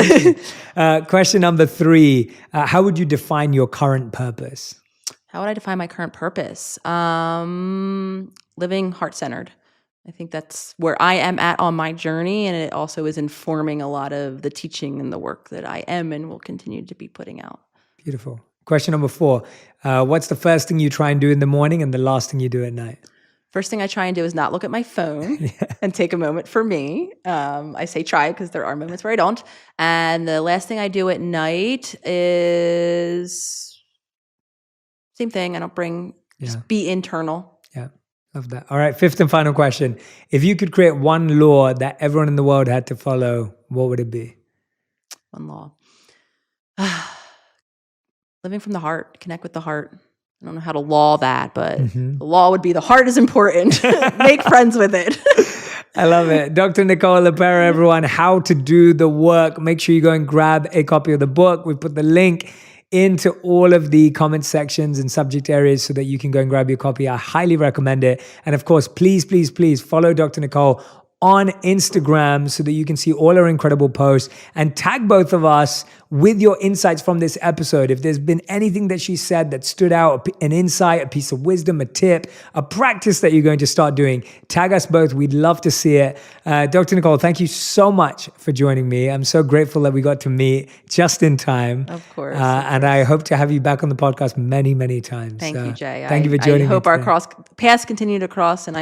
Question number 3. How would you define your current purpose? How would I define my current purpose? Living heart-centered. I think that's where I am at on my journey, and it also is informing a lot of the teaching and the work that I am and will continue to be putting out. Beautiful. Question number 4. What's the first thing you try and do in the morning and the last thing you do at night? First thing I try and do is not look at my phone and take a moment for me. I say try because there are moments where I don't. And the last thing I do at night is same thing. I don't bring, just be internal. Yeah. Love that. All right, 5th and final question. If you could create one law that everyone in the world had to follow, what would it be? One law. Living from the heart, connect with the heart. I don't know how to law that, but the law would be the heart is important. Make friends with it. I love it. Dr. Nicole LePera, everyone, How to Do the Work. Make sure you go and grab a copy of the book. We put the link into all of the comment sections and subject areas so that you can go and grab your copy. I highly recommend it. And of course, please, please, please follow Dr. Nicole on Instagram so that you can see all her incredible posts, and tag both of us with your insights from this episode. If there's been anything that she said that stood out, an insight, a piece of wisdom, a tip, a practice that you're going to start doing, tag us both. We'd love to see it. Dr. Nicole, thank you so much for joining me. I'm so grateful that we got to meet just in time. Of course. And I hope to have you back on the podcast many, many times. Thank you, Jay. Thank you for joining me. I hope our paths continue to cross, and